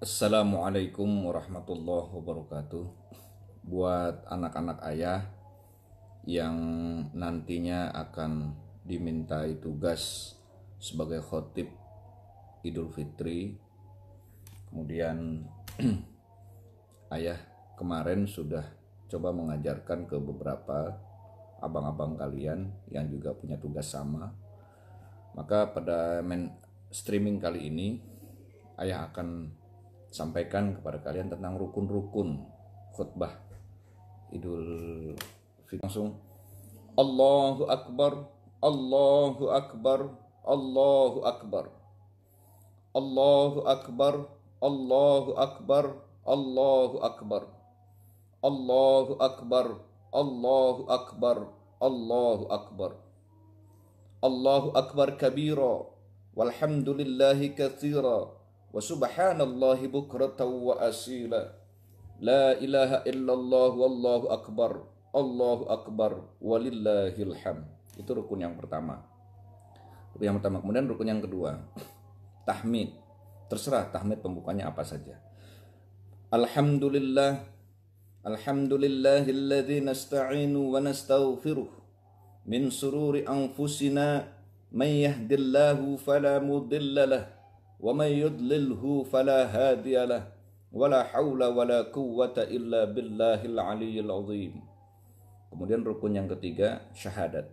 Assalamualaikum warahmatullahi wabarakatuh. Buat anak-anak ayah yang nantinya akan dimintai tugas sebagai khotib Idul Fitri, kemudian ayah kemarin sudah coba mengajarkan ke beberapa abang-abang kalian yang juga punya tugas sama. Maka pada streaming kali ini ayah akan sampaikan kepada kalian tentang rukun-rukun khutbah Idul Fitri. Langsung Allahu Akbar, Allahu Akbar, Allahu Akbar, Allahu Akbar, Allahu Akbar, Allahu Akbar, Allahu Akbar, Allahu Akbar, Allahu Akbar, Allahu Akbar kabira, walhamdulillahi katsira, wa subhanallahi bukratan wa asila, la ilaha illallah wallahu akbar, Allahu akbar, walillahil hamd. Itu rukun yang pertama. Kemudian rukun yang kedua, tahmid. Terserah tahmid pembukanya apa saja. Alhamdulillah, alhamdulillahilladzi nasta'inu wa nastaghfiruh min sururi anfusina man yahdillahu fala mudilla lahu wa man yudlilhu fala hadiya lahu wala haula wala quwwata illa billahil aliyyil azim. Kemudian rukun yang ketiga, syahadat.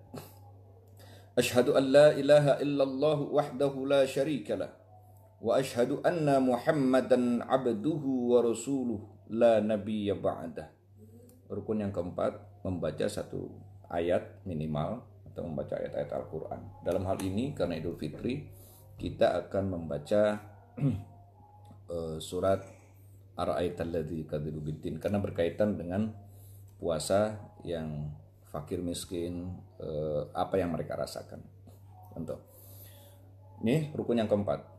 Asyhadu an la ilaha illallah wahdahu la syarika lah wa asyhadu anna Muhammadan abduhu wa rasuluh la nabiyya ba'dah. Rukun yang keempat, membaca satu ayat minimal atau membaca ayat-ayat Al-Quran. Dalam hal ini karena Idul Fitri kita akan membaca surat Ara'aital ladzi yukadzibu biddin karena berkaitan dengan puasa yang fakir miskin, apa yang mereka rasakan. Contoh. Ini rukun yang keempat.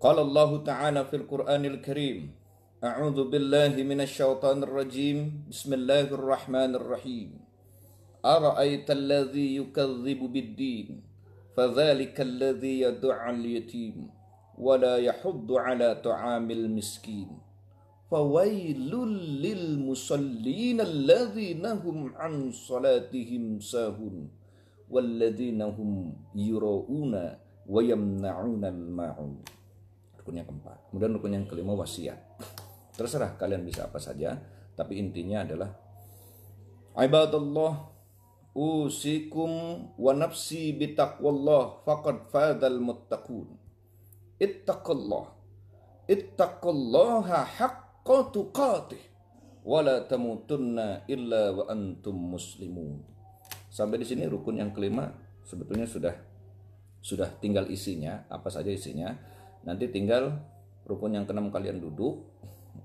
Qala Allah Ta'ala fil Qur'anil Karim, A'udzu billahi minasyaitonir rajim. Bismillahirrahmanirrahim. Ara'aital ladzi yukadzibu biddin, fadzalikal ladzi yad'ul yatim wa la yahuddu 'ala ta'amil miskin. Fawailul lil musallin alladzina hum 'an salatihim sahun walladzina hum yura'una wa yamna'una al-ma'un. Rukun yang keempat. Kemudian rukun yang kelima, wasiat. Terserah kalian bisa apa saja, tapi intinya adalah ibadallah usikum wa nafsi bitaqwallah faqad fadal muttaqun. Ittaqullaha haqqa tuqatih wa la tamutunna illa wa antum muslimun. Sampai di sini rukun yang kelima sebetulnya sudah tinggal isinya, apa saja isinya. Nanti tinggal rukun yang keenam, kalian duduk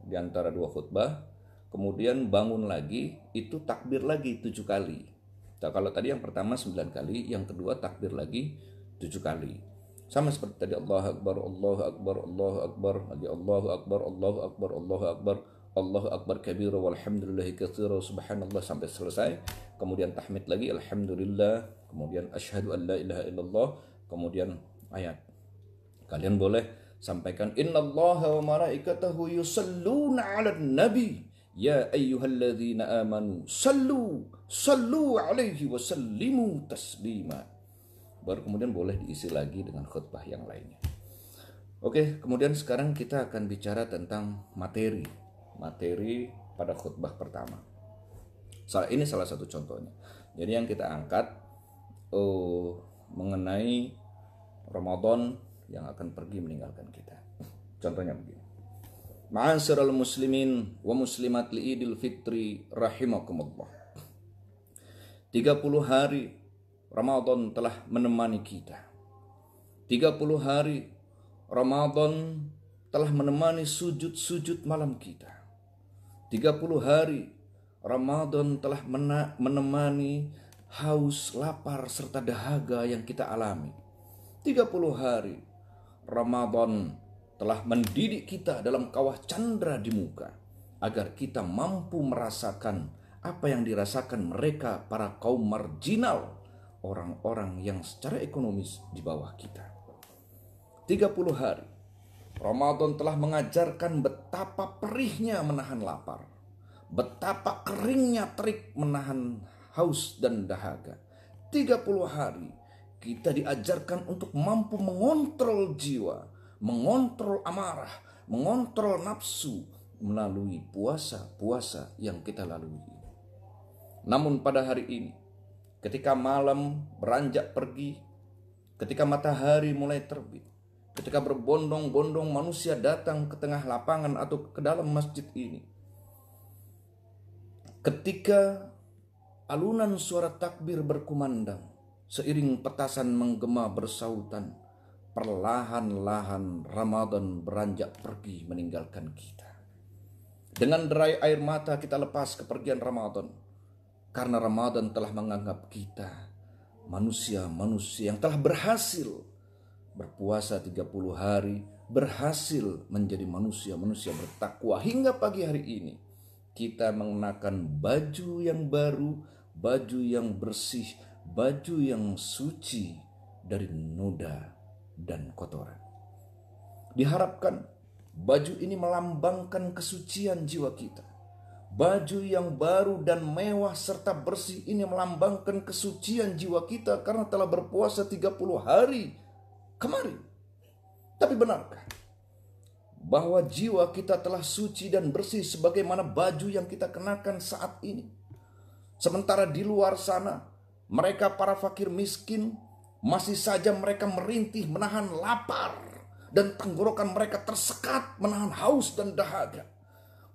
di antara dua khutbah, kemudian bangun lagi, itu takbir lagi 7 kali. Nah, kalau tadi yang pertama 9 kali, yang kedua takbir lagi 7 kali. Sama seperti tadi, Allahu Akbar, Allahu Akbar, Allahu Akbar, lagi Allahu Akbar, Allahu Akbar, Allahu Akbar, Allahu Akbar kabira walhamdulillahi katsira subhanallah sampai selesai. Kemudian tahmid lagi alhamdulillah, kemudian asyhadu an la ilaha illallah, kemudian ayat. Kalian boleh sampaikan innallaha wa malaikatahu yusalluna 'alan nabi ya ayyuhalladzina amanu sallu alaihi wa sallimu taslima. Baru kemudian boleh diisi lagi dengan khutbah yang lainnya. Oke, kemudian sekarang kita akan bicara tentang materi pada khutbah pertama. Ini salah satu contohnya. Jadi yang kita angkat mengenai Ramadan yang akan pergi meninggalkan kita. Contohnya begini. Ma'asyiral muslimin wa muslimat li Idul Fitri rahimakumullah. 30 hari Ramadan telah menemani kita. 30 hari Ramadan telah menemani sujud-sujud malam kita. 30 hari Ramadan telah menemani haus, lapar, serta dahaga yang kita alami. 30 hari Ramadan telah mendidik kita dalam kawah candra di muka agar kita mampu merasakan apa yang dirasakan mereka, para kaum marginal, orang-orang yang secara ekonomis di bawah kita. 30 hari Ramadan telah mengajarkan betapa perihnya menahan lapar, betapa keringnya terik menahan haus dan dahaga. 30 hari kita diajarkan untuk mampu mengontrol jiwa, mengontrol amarah, mengontrol nafsu melalui puasa-puasa yang kita lalui. Namun pada hari ini, ketika malam beranjak pergi, ketika matahari mulai terbit, ketika berbondong-bondong manusia datang ke tengah lapangan atau ke dalam masjid ini, ketika alunan suara takbir berkumandang, seiring petasan menggema bersautan, perlahan-lahan Ramadan beranjak pergi meninggalkan kita. Dengan derai air mata kita lepas kepergian Ramadan, karena Ramadan telah menganggap kita manusia-manusia yang telah berhasil berpuasa 30 hari, berhasil menjadi manusia-manusia bertakwa. Hingga pagi hari ini kita mengenakan baju yang baru, baju yang bersih, baju yang suci dari noda dan kotoran. Diharapkan baju ini melambangkan kesucian jiwa kita. Baju yang baru dan mewah serta bersih ini melambangkan kesucian jiwa kita karena telah berpuasa 30 hari kemarin. Tapi benarkah bahwa jiwa kita telah suci dan bersih sebagaimana baju yang kita kenakan saat ini? Sementara di luar sana, mereka para fakir miskin masih saja mereka merintih menahan lapar dan tenggorokan mereka tersekat menahan haus dan dahaga.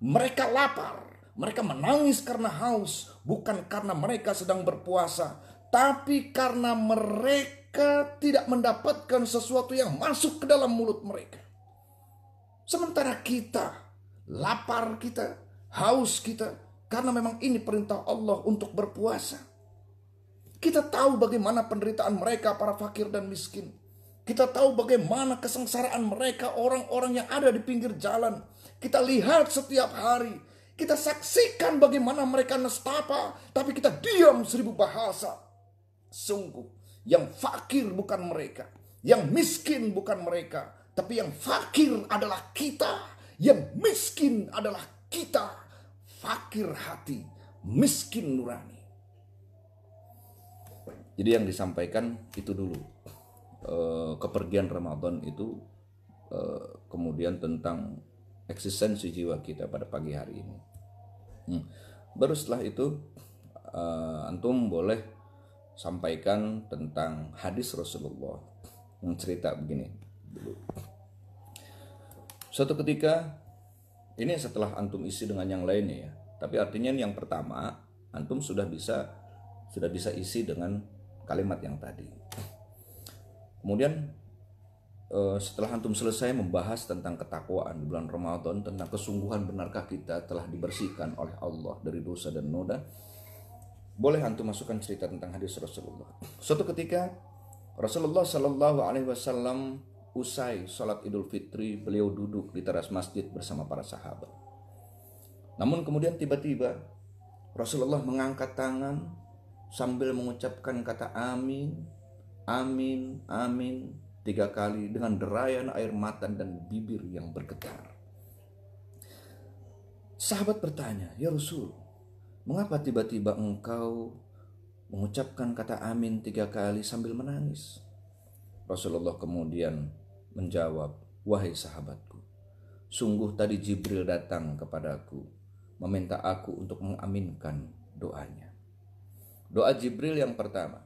Mereka lapar, mereka menangis karena haus, bukan karena mereka sedang berpuasa, tapi karena mereka tidak mendapatkan sesuatu yang masuk ke dalam mulut mereka. Sementara kita, lapar kita, haus kita, karena memang ini perintah Allah untuk berpuasa. Kita tahu bagaimana penderitaan mereka para fakir dan miskin. Kita tahu bagaimana kesengsaraan mereka orang-orang yang ada di pinggir jalan. Kita lihat setiap hari. Kita saksikan bagaimana mereka nestapa, tapi kita diam 1000 bahasa. Sungguh, yang fakir bukan mereka, yang miskin bukan mereka, tapi yang fakir adalah kita, yang miskin adalah kita. Fakir hati, miskin nurani. Jadi yang disampaikan itu dulu, kepergian Ramadan itu, kemudian tentang eksistensi jiwa kita pada pagi hari ini. Baru setelah itu antum boleh sampaikan tentang hadis Rasulullah yang cerita begini dulu. Suatu ketika, ini setelah antum isi dengan yang lainnya ya, tapi artinya yang pertama antum sudah bisa isi dengan kalimat yang tadi. Kemudian setelah antum selesai membahas tentang ketakwaan di bulan Ramadan, tentang kesungguhan benarkah kita telah dibersihkan oleh Allah dari dosa dan noda, boleh antum masukkan cerita tentang hadis Rasulullah. Suatu ketika Rasulullah Shallallahu Alaihi Wasallam usai sholat Idul Fitri, beliau duduk di teras masjid bersama para sahabat. Namun kemudian tiba-tiba Rasulullah mengangkat tangan sambil mengucapkan kata amin, amin, amin 3 kali dengan derayan air mata dan bibir yang bergetar. Sahabat bertanya, "Ya Rasul, mengapa tiba-tiba engkau mengucapkan kata amin 3 kali sambil menangis?" Rasulullah kemudian menjawab, "Wahai sahabatku, sungguh tadi Jibril datang kepadaku, meminta aku untuk mengaminkan doanya." Doa Jibril yang pertama,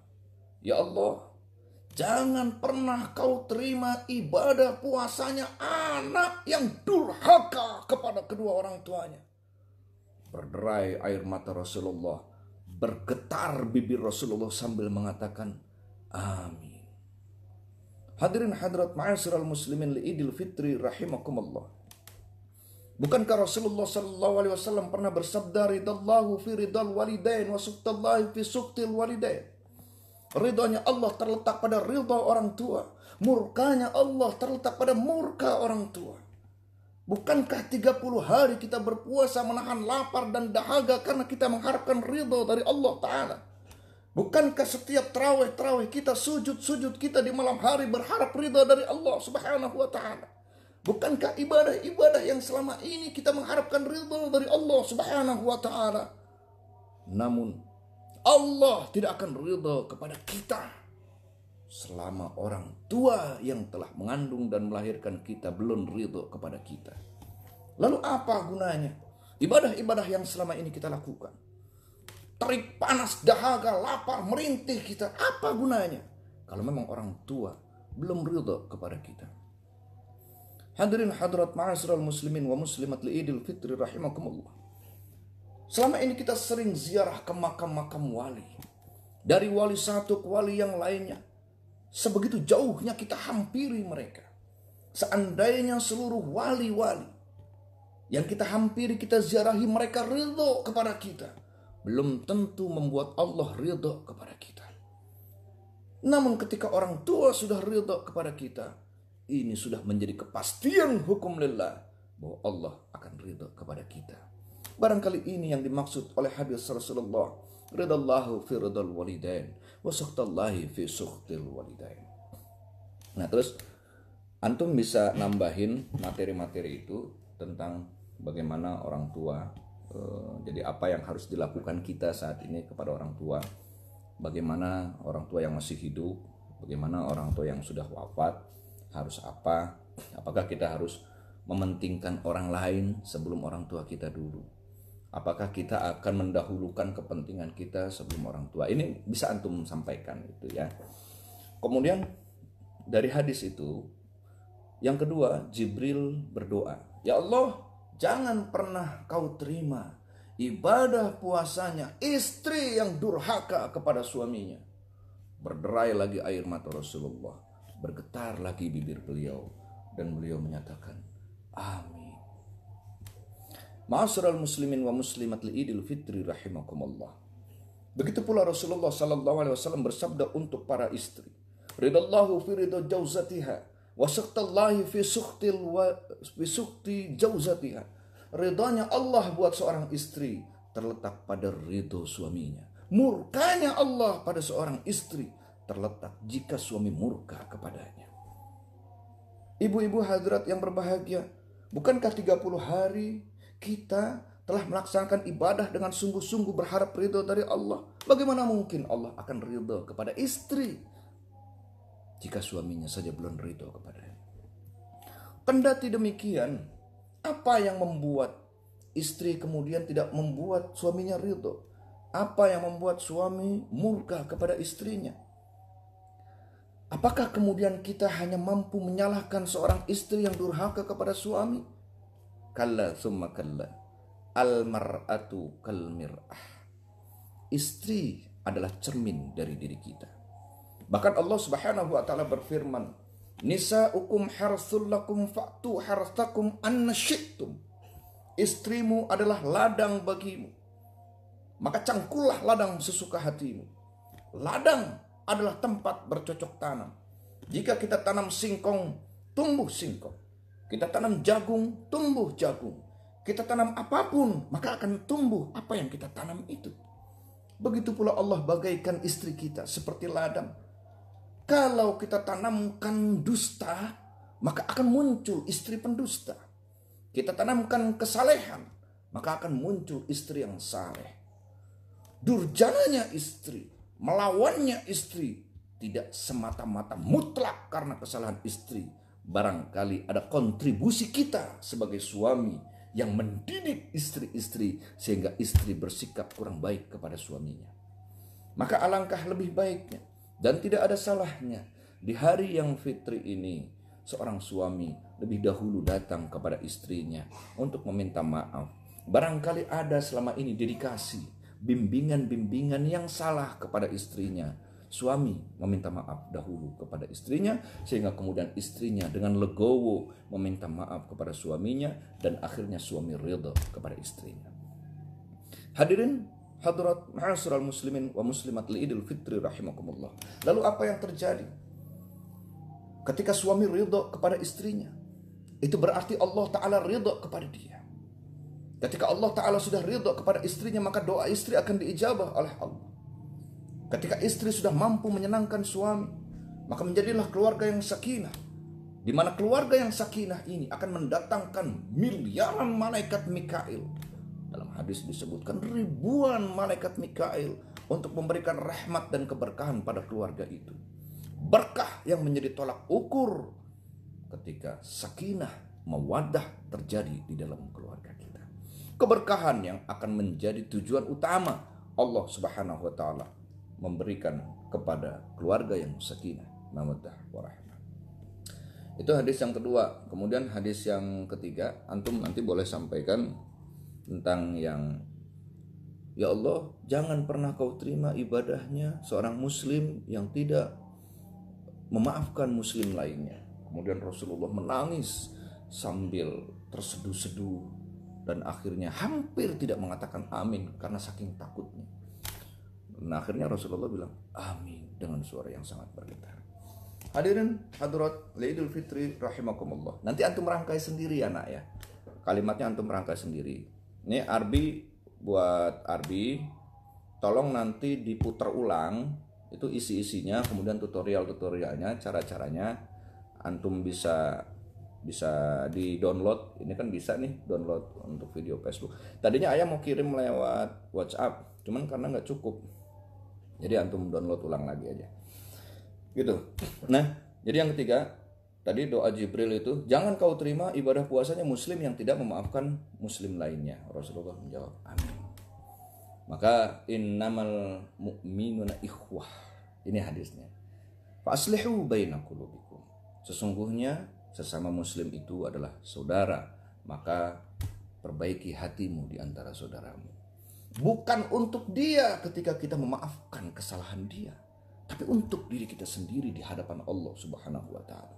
"Ya Allah, jangan pernah kau terima ibadah puasanya anak yang durhaka kepada kedua orang tuanya." Berderai air mata Rasulullah, bergetar bibir Rasulullah sambil mengatakan, "Amin." Hadirin hadirat ma'asyiral muslimin li Idul Fitri rahimakumullah. Bukankah Rasulullah sallallahu alaihi wasallam pernah bersabda, "Ridallahu fi ridal walidain wa suqtallahi fi suqtil walidain." Ridhonya Allah terletak pada ridha orang tua, murkanya Allah terletak pada murka orang tua. Bukankah 30 hari kita berpuasa menahan lapar dan dahaga karena kita mengharapkan ridha dari Allah Ta'ala? Bukankah setiap terawih kita, sujud kita di malam hari berharap ridha dari Allah Subhanahu wa Ta'ala? Bukankah ibadah-ibadah yang selama ini kita mengharapkan ridho dari Allah Subhanahu wa ta'ala? Namun Allah tidak akan ridho kepada kita selama orang tua yang telah mengandung dan melahirkan kita belum ridho kepada kita. Lalu apa gunanya ibadah-ibadah yang selama ini kita lakukan? Terik panas, dahaga, lapar, merintih kita, apa gunanya kalau memang orang tua belum ridho kepada kita? Hadirin hadirat ma'asyiral muslimin wa muslimat li'idil fitri rahimakumullah. Selama ini kita sering ziarah ke makam-makam wali. Dari wali satu ke wali yang lainnya. Sebegitu jauhnya kita hampiri mereka. Seandainya seluruh wali-wali yang kita hampiri, kita ziarahi, mereka ridho kepada kita, belum tentu membuat Allah ridho kepada kita. Namun ketika orang tua sudah ridho kepada kita, ini sudah menjadi kepastian hukum lillah bahwa Allah akan ridho kepada kita. Barangkali ini yang dimaksud oleh hadis Rasulullah, ridallahu fi ridal walidain wa sukhtallahi fi sukhtil walidain. Nah, terus antum bisa nambahin materi-materi itu tentang bagaimana orang tua, jadi apa yang harus dilakukan kita saat ini kepada orang tua, bagaimana orang tua yang masih hidup, bagaimana orang tua yang sudah wafat harus apa, apakah kita harus mementingkan orang lain sebelum orang tua kita dulu, apakah kita akan mendahulukan kepentingan kita sebelum orang tua. Ini bisa antum sampaikan itu ya. Kemudian dari hadis itu yang kedua, Jibril berdoa, ya Allah, jangan pernah kau terima ibadah puasanya istri yang durhaka kepada suaminya. Berderai lagi air mata Rasulullah, bergetar lagi bibir beliau, dan beliau menyatakan amin. Ma'asyiral muslimin wa muslimat li'idil fitri rahimakumullah. Begitu pula Rasulullah SAW bersabda untuk para istri, ridallahu fi ridha jauzatiha wa sukhtallahi fi sukhti jauzatiha. Ridhanya Allah buat seorang istri terletak pada ridho suaminya. Murkanya Allah pada seorang istri terletak jika suami murka kepadanya. Ibu-ibu hadirat yang berbahagia, bukankah 30 hari kita telah melaksanakan ibadah dengan sungguh-sungguh berharap ridho dari Allah? Bagaimana mungkin Allah akan ridho kepada istri jika suaminya saja belum ridho kepadanya? Kendati demikian, apa yang membuat istri kemudian tidak membuat suaminya ridho? Apa yang membuat suami murka kepada istrinya? Apakah kemudian kita hanya mampu menyalahkan seorang istri yang durhaka kepada suami? Kalla summa kalla. Al-mar'atu kal mir'ah. Istri adalah cermin dari diri kita. Bahkan Allah Subhanahu wa taala berfirman, nisa'ukum harsul lakum fa'tu harsakum anna syi'tum. Istrimu adalah ladang bagimu, maka cangkullah ladang sesuka hatimu. Ladang adalah tempat bercocok tanam. Jika kita tanam singkong, tumbuh singkong. Kita tanam jagung, tumbuh jagung. Kita tanam apapun, maka akan tumbuh apa yang kita tanam itu. Begitu pula Allah bagaikan istri kita seperti ladang. Kalau kita tanamkan dusta, maka akan muncul istri pendusta. Kita tanamkan kesalehan, maka akan muncul istri yang saleh. Durjananya istri, melawannya istri, tidak semata-mata mutlak karena kesalahan istri. Barangkali ada kontribusi kita sebagai suami yang mendidik istri-istri sehingga istri bersikap kurang baik kepada suaminya. Maka alangkah lebih baiknya dan tidak ada salahnya di hari yang fitri ini seorang suami lebih dahulu datang kepada istrinya untuk meminta maaf. Barangkali ada selama ini dedikasi, bimbingan-bimbingan yang salah kepada istrinya. Suami meminta maaf dahulu kepada istrinya sehingga kemudian istrinya dengan legowo meminta maaf kepada suaminya dan akhirnya suami ridha kepada istrinya. Hadirin hadirat ma'asyiral muslimin wa muslimat li'idil fitri rahimakumullah. Lalu apa yang terjadi ketika suami ridha kepada istrinya? Itu berarti Allah Ta'ala ridha kepada dia. Ketika Allah Ta'ala sudah ridha kepada istrinya, maka doa istri akan diijabah oleh Allah. Ketika istri sudah mampu menyenangkan suami, maka menjadilah keluarga yang sakinah. di mana keluarga yang sakinah ini akan mendatangkan miliaran malaikat Mikail. Dalam hadis disebutkan ribuan malaikat Mikail untuk memberikan rahmat dan keberkahan pada keluarga itu. Berkah yang menjadi tolak ukur ketika sakinah, mawaddah terjadi di dalam keluarga kita. Keberkahan yang akan menjadi tujuan utama Allah Subhanahu wa taala memberikan kepada keluarga yang sakinah, mawaddah, warahmah. Itu hadis yang kedua. Kemudian hadis yang ketiga, antum nanti boleh sampaikan tentang yang, ya Allah, jangan pernah kau terima ibadahnya seorang muslim yang tidak memaafkan muslim lainnya. Kemudian Rasulullah menangis sambil terseduh-seduh dan akhirnya hampir tidak mengatakan amin karena saking takutnya. Nah, akhirnya Rasulullah bilang amin dengan suara yang sangat bergetar. Hadirin hadirat Idul Fitri rahimakumullah. Nanti antum merangkai sendiri ya nak ya. Kalimatnya antum merangkai sendiri. Ini Arbi, buat Arbi, tolong nanti diputar ulang itu isi-isinya, kemudian tutorial-tutorialnya, cara-caranya antum bisa di-download. Ini kan bisa nih download untuk video Facebook. Tadinya ayah mau kirim lewat WhatsApp, cuman karena nggak cukup. Jadi antum download ulang lagi aja. Gitu. Nah, jadi yang ketiga, tadi doa Jibril itu, jangan kau terima ibadah puasanya muslim yang tidak memaafkan muslim lainnya. Rasulullah menjawab, amin. Maka innamal mu'minuna ikhwah. Ini hadisnya. Fa aslihu baina qulubikum. Sesungguhnya sesama muslim itu adalah saudara, maka perbaiki hatimu di antara saudaramu. Bukan untuk dia ketika kita memaafkan kesalahan dia, tapi untuk diri kita sendiri di hadapan Allah Subhanahu wa taala.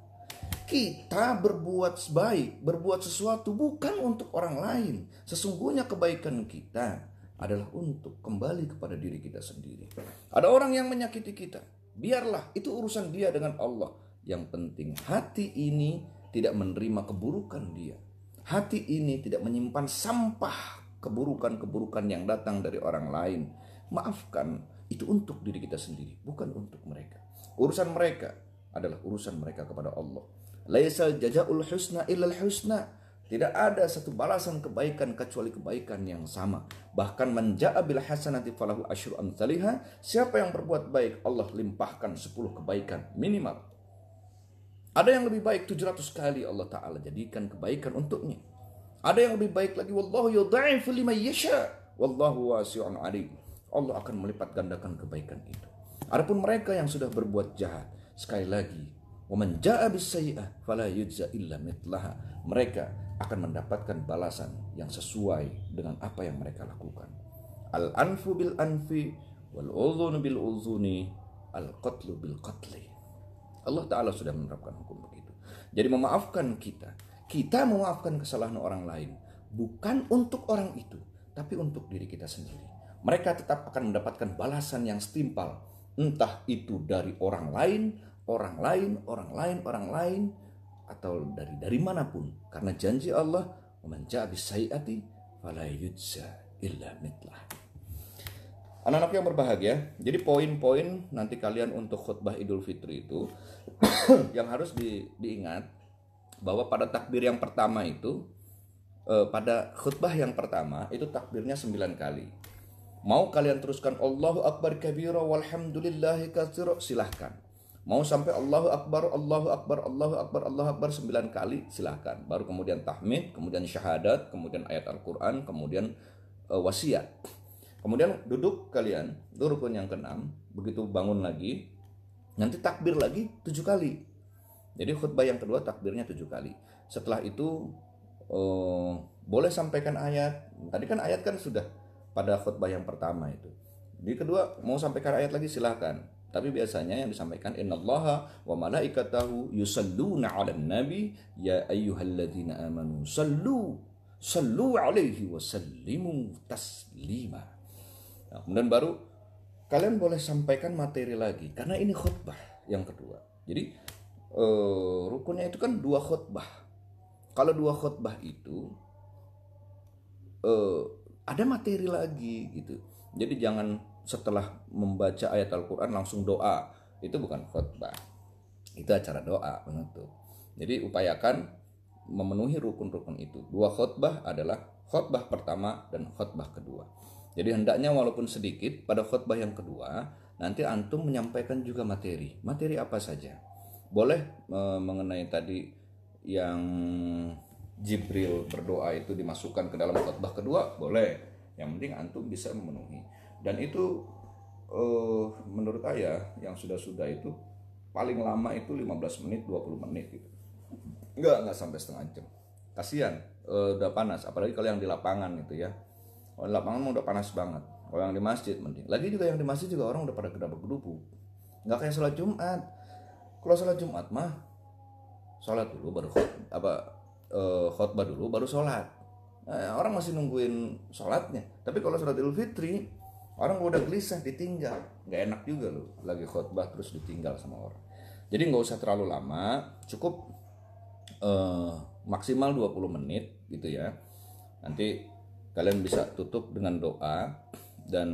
Kita berbuat baik, berbuat sesuatu bukan untuk orang lain. Sesungguhnya kebaikan kita adalah untuk kembali kepada diri kita sendiri. Ada orang yang menyakiti kita, biarlah itu urusan dia dengan Allah. Yang penting hati ini tidak menerima keburukan dia. Hati ini tidak menyimpan sampah keburukan-keburukan yang datang dari orang lain. Maafkan, itu untuk diri kita sendiri, bukan untuk mereka. Urusan mereka adalah urusan mereka kepada Allah. Laisal jazaa'ul husna illal husna. Tidak ada satu balasan kebaikan kecuali kebaikan yang sama. Bahkan man jaa'a bil hasanati falahu asyru amsalihha. Siapa yang berbuat baik, Allah limpahkan 10 kebaikan minimal. Ada yang lebih baik 700 kali Allah Ta'ala jadikan kebaikan untuknya. Ada yang lebih baik lagi, wallahu yudha'ifu liman yasha, wallahu wasi'un 'alim. Allah akan melipat gandakan kebaikan itu. Adapun mereka yang sudah berbuat jahat, sekali lagi, wa man jaa'a bis sayyi'ah fala yujza illa mithlaha. Mereka akan mendapatkan balasan yang sesuai dengan apa yang mereka lakukan. Al anfu bil anfi, wal udhunu bil udhuni, al qatlu bil qatli. Allah Ta'ala sudah menerapkan hukum begitu. Jadi memaafkan kita memaafkan kesalahan orang lain, bukan untuk orang itu, tapi untuk diri kita sendiri. Mereka tetap akan mendapatkan balasan yang setimpal, entah itu dari orang lain, atau dari manapun. Karena janji Allah, "Man jaa'a bis-sayyi'ati fala yujza illa mithlaha." Anak-anak yang berbahagia, jadi poin-poin nanti kalian untuk khutbah Idul Fitri itu yang harus diingat bahwa pada takbir yang pertama itu, pada khutbah yang pertama itu takbirnya 9 kali. Mau kalian teruskan Allahu Akbar kabira walhamdulillahi katsira, silahkan. Mau sampai Allahu Akbar, Allahu Akbar, Allahu Akbar, Allahu Akbar 9 kali, silahkan. Baru kemudian tahmid, kemudian syahadat, kemudian ayat Al-Quran, kemudian wasiat. Kemudian duduk kalian, itu rukun yang ke-6. Begitu bangun lagi, nanti takbir lagi 7 kali. Jadi khutbah yang kedua takbirnya 7 kali. Setelah itu boleh sampaikan ayat. Tadi kan ayat kan sudah pada khutbah yang pertama itu. Di kedua mau sampaikan ayat lagi silahkan. Tapi biasanya yang disampaikan innallaha wa malaikatahu yusalluna 'alan nabi ya ayyuhalladzina amanu sallu 'alaihi wa sallimu taslima. Nah, kemudian baru kalian boleh sampaikan materi lagi karena ini khutbah yang kedua. Jadi rukunnya itu kan 2 khutbah. Kalau 2 khutbah itu ada materi lagi gitu. Jadi jangan setelah membaca ayat Al-Quran langsung doa. Itu bukan khutbah. Itu acara doa penutup. Jadi upayakan memenuhi rukun-rukun itu. 2 khutbah adalah khutbah pertama dan khutbah kedua. Jadi hendaknya walaupun sedikit pada khutbah yang kedua nanti antum menyampaikan juga materi. Materi apa saja? Boleh mengenai tadi yang Jibril berdoa itu dimasukkan ke dalam khutbah kedua, boleh. Yang penting antum bisa memenuhi. Dan itu menurut ayah yang sudah-sudah itu paling lama itu 15 menit, 20 menit gitu. Enggak sampai setengah jam. Kasihan, udah panas, apalagi kalau yang di lapangan gitu ya. Kalau di lapangan udah panas banget. Kalau yang di masjid mending. Lagi juga yang di masjid juga orang udah pada gedabak-gedubuk. Enggak kayak sholat Jumat. Kalau sholat Jumat mah sholat dulu baru khutbah dulu baru sholat. Orang masih nungguin sholatnya. Tapi kalau sholat Idul Fitri orang udah gelisah ditinggal, nggak enak juga loh. Lagi khutbah terus ditinggal sama orang. Jadi nggak usah terlalu lama, cukup maksimal 20 menit gitu ya. Nanti kalian bisa tutup dengan doa, dan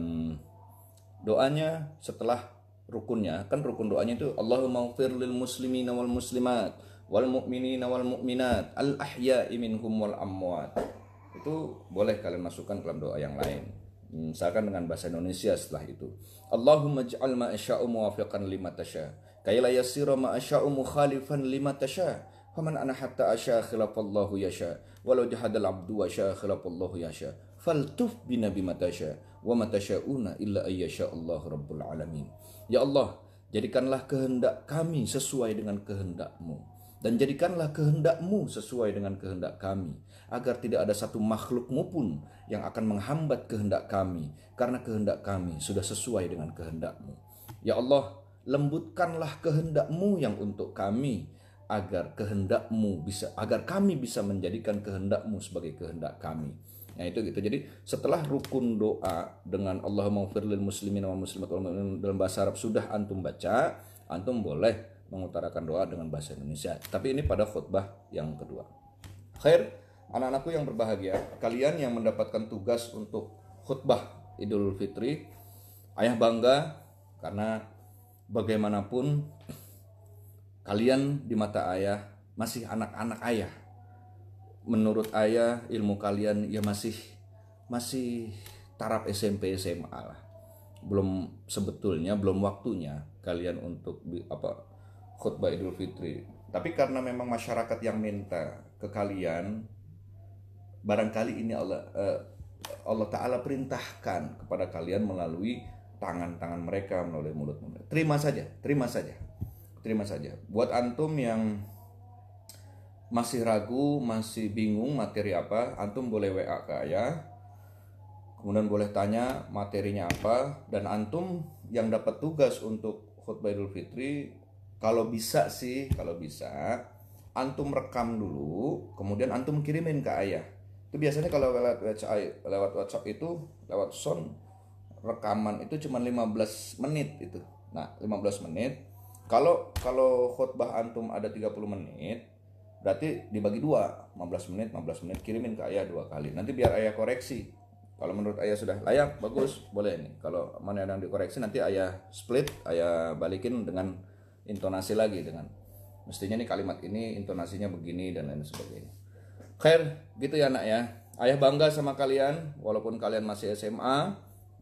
doanya setelah rukunnya, kan rukun doanya itu Allahumma ighfir lil muslimina wal muslimat wal mu'minina wal mu'minat al ahya'i minhum wal amwat. Itu boleh kalian masukkan ke dalam doa yang lain. Misalkan dengan bahasa Indonesia setelah itu, Allahumma ij'al ma asya'u muwafiqan lima tasya kay la yassira ma asya'u mukhalifan lima tasya faman ana hatta asya khilafallahu yasha walau jahadal abdu wa sya khilafallahu yasha faltuf bina bima tasya wa ma tasyauna illa ayyasha Allah rabbul alamin. Ya Allah, jadikanlah kehendak kami sesuai dengan kehendak-Mu, dan jadikanlah kehendak-Mu sesuai dengan kehendak kami, agar tidak ada satu makhluk-Mu pun yang akan menghambat kehendak kami, karena kehendak kami sudah sesuai dengan kehendak-Mu. Ya Allah, lembutkanlah kehendak-Mu yang untuk kami, agar kami bisa menjadikan kehendak-Mu sebagai kehendak kami. Nah itu gitu. Jadi setelah rukun doa dengan Allahumma ighfir lil muslimin wal muslimat wal mu'minin dalam bahasa Arab sudah antum baca, antum boleh mengutarakan doa dengan bahasa Indonesia. Tapi ini pada khutbah yang kedua. Khair, anak-anakku yang berbahagia, kalian yang mendapatkan tugas untuk khutbah Idul Fitri, ayah bangga karena bagaimanapun kalian di mata ayah masih anak-anak ayah. Menurut ayah ilmu kalian ya masih taraf SMP SMA lah. Belum waktunya kalian untuk khutbah Idul Fitri. Tapi karena memang masyarakat yang minta ke kalian, barangkali ini Allah Ta'ala perintahkan kepada kalian melalui tangan-tangan mereka, melalui mulut mereka. Terima saja. Buat antum yang masih ragu, masih bingung materi apa, antum boleh WA ke ayah, kemudian boleh tanya materinya apa. Dan antum yang dapat tugas untuk khutbah Idul Fitri, kalau bisa antum rekam dulu, kemudian antum kirimin ke ayah. Itu biasanya kalau lewat WhatsApp itu, lewat sound rekaman itu cuma 15 menit itu. Nah 15 menit. Kalau khutbah antum ada 30 menit, berarti dibagi 2, 15 menit kirimin ke ayah 2 kali. Nanti biar ayah koreksi. Kalau menurut ayah sudah layak, bagus, boleh nih. Kalau mana yang dikoreksi nanti ayah split, ayah balikin dengan intonasi lagi, dengan mestinya nih kalimat ini intonasinya begini dan lain sebagainya. Khair, gitu ya anak ya. Ayah bangga sama kalian, walaupun kalian masih SMA,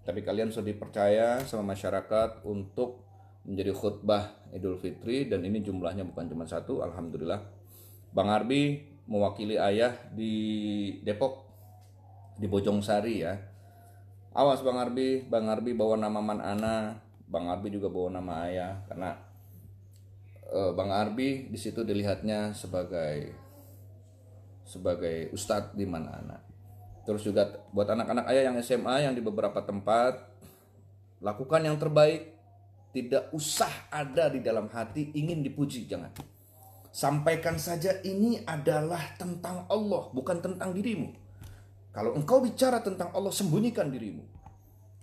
tapi kalian sudah dipercaya sama masyarakat untuk menjadi khutbah Idul Fitri, dan ini jumlahnya bukan cuma 1, alhamdulillah. Bang Arbi mewakili ayah di Depok, di Bojong Sari ya. Awas Bang Arbi bawa nama Man Ana, Bang Arbi juga bawa nama ayah, karena Bang Arbi di situ dilihatnya sebagai ustadz di Man Ana. Terus juga buat anak-anak ayah yang SMA yang di beberapa tempat, lakukan yang terbaik. Tidak usah ada di dalam hati ingin dipuji, jangan. Sampaikan saja ini adalah tentang Allah, bukan tentang dirimu. Kalau engkau bicara tentang Allah, sembunyikan dirimu.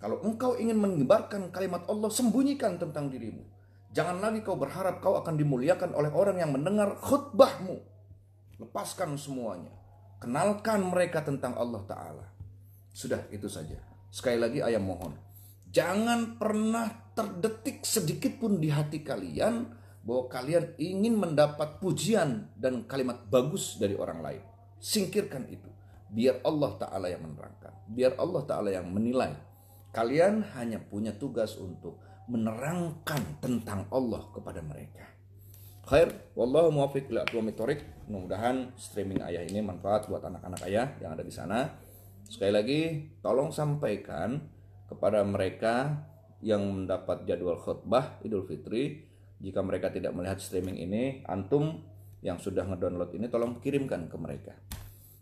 Kalau engkau ingin menyebarkan kalimat Allah, sembunyikan tentang dirimu. Jangan lagi kau berharap kau akan dimuliakan oleh orang yang mendengar khutbahmu. Lepaskan semuanya. Kenalkan mereka tentang Allah Ta'ala. Sudah, itu saja. Sekali lagi ayah mohon, jangan pernah terdetik sedikit pun di hati kalian bahwa kalian ingin mendapat pujian dan kalimat bagus dari orang lain. Singkirkan itu. Biar Allah Ta'ala yang menerangkan. Biar Allah Ta'ala yang menilai. Kalian hanya punya tugas untuk menerangkan tentang Allah kepada mereka. Khair, wallahu muwaffiq ila aqwamit thoriq. Mudah-mudahan streaming ayah ini manfaat buat anak-anak ayah yang ada di sana. Sekali lagi, tolong sampaikan kepada mereka yang mendapat jadwal khutbah Idul Fitri. Jika mereka tidak melihat streaming ini, antum yang sudah ngedownload ini tolong kirimkan ke mereka.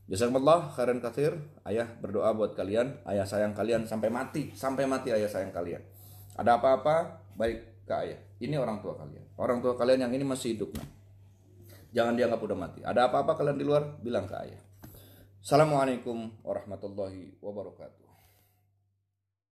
Jazakumullah khairan katsir. Ayah berdoa buat kalian, ayah sayang kalian sampai mati ayah sayang kalian. Ada apa-apa, baik ke ayah. Ini orang tua kalian. Orang tua kalian yang ini masih hidup. Nah. Jangan dianggap udah mati. Ada apa-apa kalian di luar, bilang ke ayah. Assalamualaikum warahmatullahi wabarakatuh.